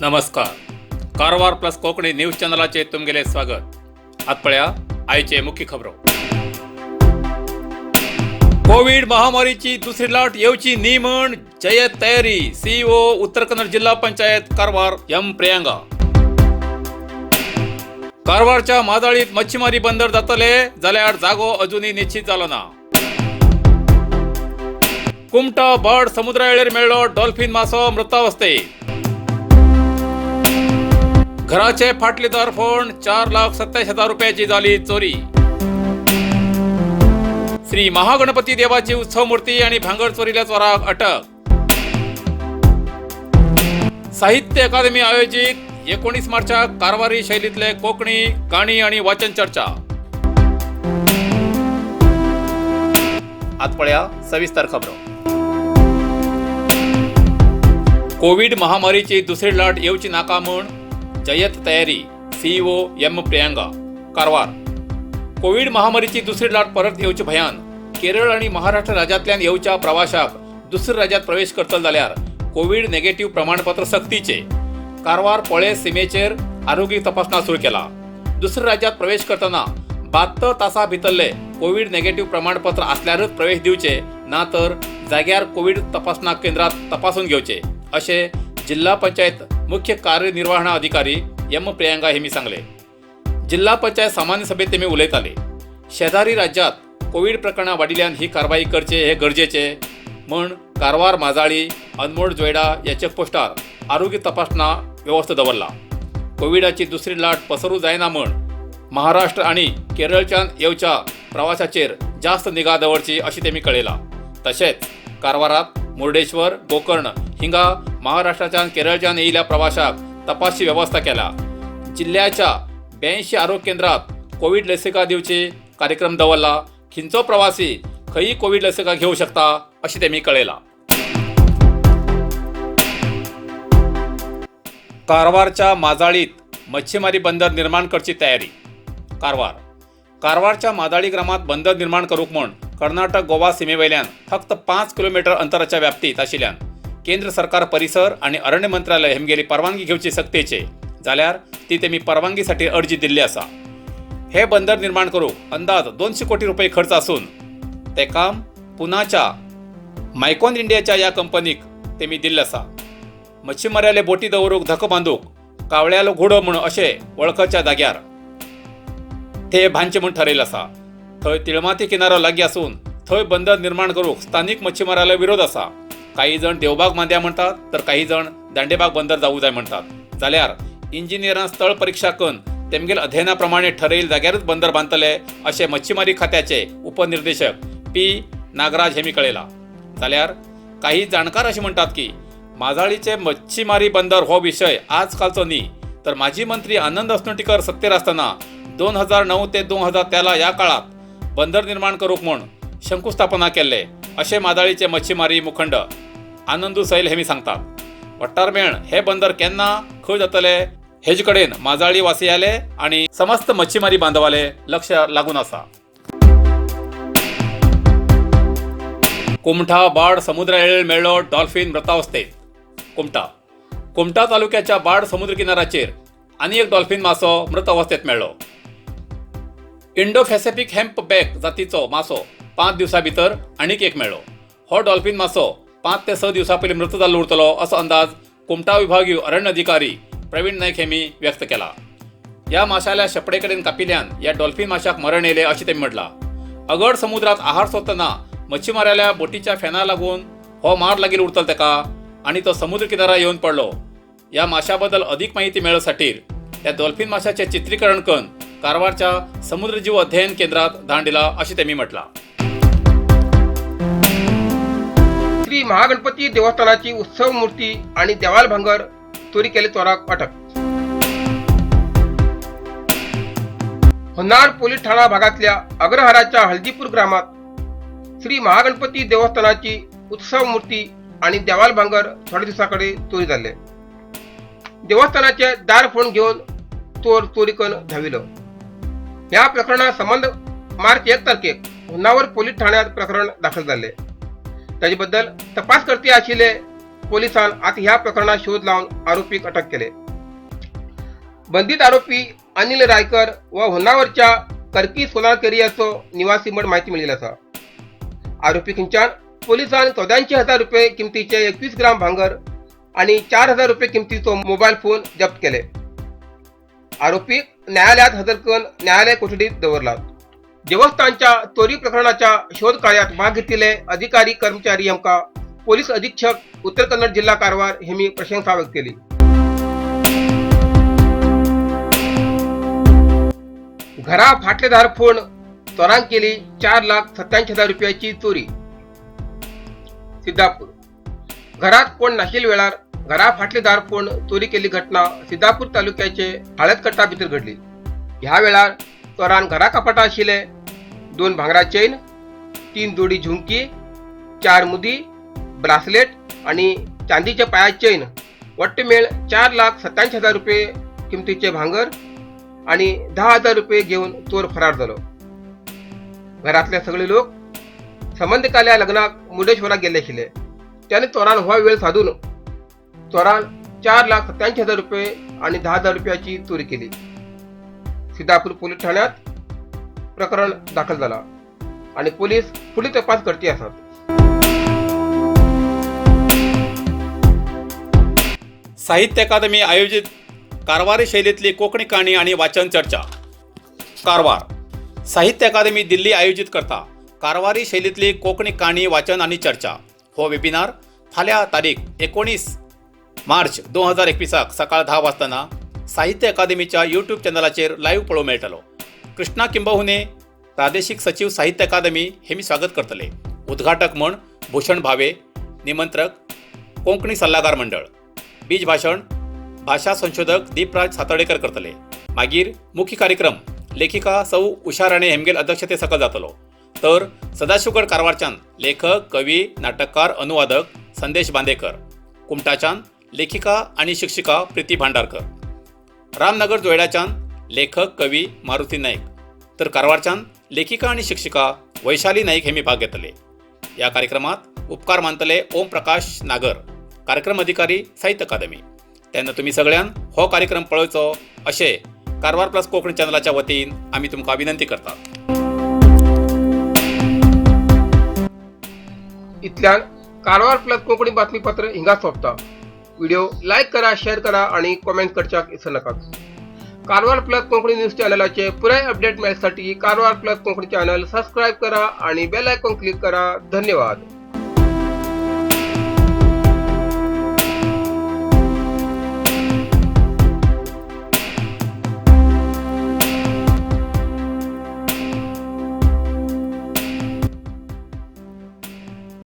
नमस्कार. Karwar plus Konkani news चॅनलाचे तुमगेले स्वागत. आतपळ्या आयचे मुख्य खबरो. कोविड महामारीची दुसरी लाट येवची न्ही म्हण जयत तयारी. सीईओ उत्तर कन्नड जिल्हा पंचायत कारवार एम प्रियांका. कारवारच्या माजाळीत मच्छीमारी बंदर जातले जाल्यार जागो अजूनही निश्चित जालो ना. कुमटा बाड समुद्राळेर मेळ्ळो डॉल्फिन मासो मृतावस्थेत. घराचे फाटले दार फोड 4,27,000 रुपयाची झाली चोरी. श्री महागणपती देवाची उत्सव मूर्ती आणि भांगर चोरील्या चोराक अटक. साहित्य अकादमी आयोजित 19 मार्चाक कारवारी शैलीतले कोकणी काणी आणि वाचन चर्चा. आतपळ्या सविस्तर खबरो. कोविड महामारीची दुसरी लाट येवची नाका म्हूण जयत तयारी. CEO M Priyanka. Karwar. Covid महामारीची दुसरी लाट परत येवचे भयान केरळ आणि महाराष्ट्र राज्यांतल्यान येवच्या प्रवाशाक दुसऱ्या राज्यात प्रवेश करतल जाल्यार कोविड नेगेटिव्ह प्रमाणपत्र सक्तीचे. कारवार पोळे सीमेचेर आरोग्य तपासणा सुरू केला. दुसऱ्या राज्यात प्रवेश करतना 72 तासां भितरले कोविड नेगेटिव्ह प्रमाणपत्र असल्यारच प्रवेश दिवचे, ना तर जाग्यार कोविड तपासणा केंद्रात तपासून घेवचे असे जिल्हा पंचायत मुख्य कार्यनिर्वहण अधिकारी एम प्रियांका हेमी सांगले. जिल्हा पंचायत सामान्य सभेत तेमी उलयताले. शेजारी राज्यात कोविड प्रकरणां वाडिल्ल्यान ही कारवाई करचे हे गरजेचे म्हण कारवार माजाळी अनमोड जोयडा या चेकपोस्टार आरोग्य तपासणा व्यवस्था दवरला. कोविडाची दुसरी लाट पसरू जायना म्हण महाराष्ट्र आणि केरळच्यान येवच्या प्रवाशाचेर जास्त निगा दवरची अशी तेमी कळयला. तशेंच कारवारात मुर्डेश्वर गोकर्ण हिंगा महाराष्ट्राच्यान केरळच्यान येयल्या प्रवाशाक तपासची व्यवस्था केला. जिल्ह्याच्या 82 आरोग्य केंद्रात कोविड लसिका दिवची कार्यक्रम दवरला. खिंचो प्रवासी खंयी कोविड लसिका घेऊ शकता अशी तेमी कळयला. कारवारच्या माजाळीत मच्छीमारी बंदर निर्माण करची तयारी. कारवार. कारवारच्या माजाळी ग्रामात बंदर निर्माण करूक म्हण कर्नाटक गोवा सीमेवयल्यान फक्त 5 किलोमीटर अंतराच्या व्याप्तीत आशिल्ल्यान केंद्र सरकार परिसर आणि अरण्य मंत्रालय हेमगेली परवानगी घेवची सक्तीचे जाल्यार ती तेमी परवानगीसाठी अर्जी दिल्ली आसा. हे बंदर निर्माण करूक अंदाज 200 कोटी रुपये खर्च असून ते काम पुनाच्या मायकॉन इंडियाच्या या कंपनीक तेमी दिल्ले आसा. मच्छीमाराले बोटी दवरूक धको बांदूक कावळ्यालो घोडो म्हूण अशे वळखच्या जाग्यार ते बांदचे म्हूण ठरयले आसा. थंय तिळमाती किनारो लागीं आसून थंय बंदर निर्माण करूक स्थानिक मच्छीमाराला विरोध आसा. काही जण देवबाग मांद्या म्हणटात तर काही जण दांडेबाग बंदर जावूं जाय म्हणटात. जाल्यार इंजिनियरां स्थळ परीक्षा करून तेमगेल अध्ययना प्रमाणे ठरयिल्ल्या जाग्यारच बंदर बांदतले अशे मच्छीमारी खात्याचे उपनिर्देशक पी नागराज हेमी कळयला. जाल्यार काही जाणकार अशें म्हणटात की माजाळीचे मच्छीमारी बंदर हो विशय आज कालचो न्ही, तर माजी मंत्री आनंद अस्नोटीकर सत्तेर आसतना 2009 ते 2013 या काळात बंदर निर्माण करूक म्हूण शंकुस्थापना केल्ले अशे माजाळीचे मच्छीमारी मुखंड आनंदू सैल हेमी सांगतात. वट्टारमेळ हे बंदर केन्ना खंय जातले हेजे कडेन माजाळी वासियाले आणि समस्त मच्छीमारी बांधवाले लक्ष लागून आसा. कुमठा बाड समुद्राळेर मेळ्ळो डॉल्फिन मृतावस्थेत. कुमठा तालुक्याच्या बाड समुद्र किनाऱ्याचेर आनी एक डॉल्फिन मासो मृत अवस्थेत मेळ्ळो. इंडो पॅसिफिक हेम्प बॅक जातीचो मासो 5 दिवसां भितर आनीक एक मेळ्ळो. हो डॉल्फिन मासो 5 ते 6 दिवसां पयलीं मृत जाल्लो उरतलो असो अंदाज कुमठा विभागीय अरण्य अधिकारी प्रवीण नायक हेमी व्यक्त केला. या माशाल्या शेपडे कडेन कापिल्ल्यान या डॉल्फिन माशाक मरण येयलें अशें तेमी म्हटलां. अगड समुद्रात आहार सोदतना मच्छीमाराल्या बोटीच्या फॅना लागून हो मार लागील उरतलो तेका आणि तो समुद्र किनारा येवन पडलो. या माशा बद्दल अधिक माहिती मेळो खातीर त्या डॉल्फिन माशाचे चित्रीकरण करून कारवारच्या समुद्रजीव अध्ययन केंद्रात धाड दिला अशी तेमी म्हटला. श्री महागणपती देवस्थानाची उत्सव मूर्ती आणि देवाल भांगर चोरी केले चोराक अटक. होन्नार पोलीस ठाणा भागातल्या अग्रहाराच्या हळदीपूर ग्रामात श्री महागणपती देवस्थानाची उत्सव मूर्ती आणि देवाल भांगर थोड्या दिवसाकडे चोरी झाले. देवस्थानाचे दार फोडून घेऊन चोर चोरी करून धाविलो. या प्रकरणा संबंध मार्च 1 तारखेक होन्नावर पोलीस ठाण्यात प्रकरण दाखल झाले. त्याच्याबद्दल तपास करते आशिल्ले पोलिसांनी आता ह्या प्रकरणात शोध लावून आरोपीक अटक केले. बंधित आरोपी अनिल रायकर व होन्नावरच्या करकी सोनारकरी याचो निवासी म्हण माहिती मिळाली असा. आरोपी खिंच्यान पोलिसांनी 84,000 रुपये किमतीचे 21 ग्राम भांगर आणि 4,000 रुपये किमतीचो मोबाईल फोन जप्त केले. आरोपीक न्यायालयात हजर करून न्यायालय कोठडीत दवरला. देवस्थानच्या चोरी प्रकरणाच्या शोध कार्यात भाग घेतलेले अधिकारी कर्मचारी यांका पोलीस अधीक्षक उत्तर कन्नड जिल्हा कारवार हेमी प्रशंसा व्यक्त केली. घरा फाटलेदार फोन चोरांक केली 4,87,000 रुपयाची चोरी. सिद्धापूर घरात कोण नाशिल्ले वेळार घरा फाटलेदार फोन चोरी केली घटना सिद्धापूर तालुक्याचे हळदकट्टा भितर घडली. ह्या वेळार चोरान घरा कपाटा आशिल्ले 2 भांगरा चेन, 3 जोडी झुमकी, 4 मुदी, ब्रासलेट आणि चांदीच्या पाया चेन वट्ट मेळ 4,87,000 रुपये किमतीचे भांगर आणि 10,000 रुपये घेऊन चोर फरार झालो. घरातले सगळे लोक संबंधिकाल्या लग्नाक मुर्डेश्वराक गेले आशिल्ले. त्याने चोरान हो वेळ साधून चोरान 4,87,000 रुपये आणि 10,000 रुपयाची चोरी केली. सिद्धापूर पोलीस ठाण्यात प्रकरण दाखल झाला आणि पोलीस पुढील तपास करते असतात. साहित्य अकादमी आयोजित कारवारी शैलीतली कोंकणी काणी आणि वाचन चर्चा. कारवार साहित्य अकादमी दिल्ली आयोजित करता कारवारी शैलीतली कोंकणी काणी वाचन आणि चर्चा. हो वेबिनार फाल्यां तारीख 19 मार्च 2021 सकाळ 10 वाजताना साहित्य अकादमीच्या यूट्यूब चॅनलाचेर लाईव्ह पळोवंक मेळटलो. कृष्णा किंबहुने प्रादेशीक सचिव साहित्य अकादमी हेमी स्वागत करतले. उद्घाटक म्हण भूषण भावे, निमंत्रक कोंकणी सल्लागार मंडळ. बीज भाषण भाषा संशोधक दीपराज सातडेकर करतले. मागीर मुख्य कार्यक्रम लेखिका सौ उषा राणे हेमगेल अध्यक्षते सकल जातलो. तर सदाशिवगड कारवारच्यान लेखक, कवी, नाटककार, अनुवादक संदेश बांदेकर, कुमटाच्यान लेखिका आणि शिक्षिका प्रीती भांडारकर, रामनगर जोयड्याच्यान लेखक, कवी मारुती नाईक, तर कारवारच्यान लेखिका आणि शिक्षिका वैशाली नाईक हेमी भाग घेतले. या कार्यक्रमात उपकार मानतले ओम प्रकाश नागर, कार्यक्रम अधिकारी साहित्य अकादमी. तेन्ना तुम्ही सगळ्यान हो कार्यक्रम पळोवचो अशें कारवार प्लस कोंकणी चॅनलाच्या वतीन आमी तुमकां विनंती करतात. इतल्यान कारवार प्लस कोंकणी बातमीपत्र हिंगा सोंपता. व्हिडिओ लाईक करा, शेअर करा आणि कमेंट करच्याक विसरू नका. कारवार प्लस कोंकणी न्यूज चॅनलाचे पुराय अपडेट मेळण्यासाठी Karwar plus Konkani channel subscribe करा आणि बेल आयकॉन क्लिक करा. धन्यवाद.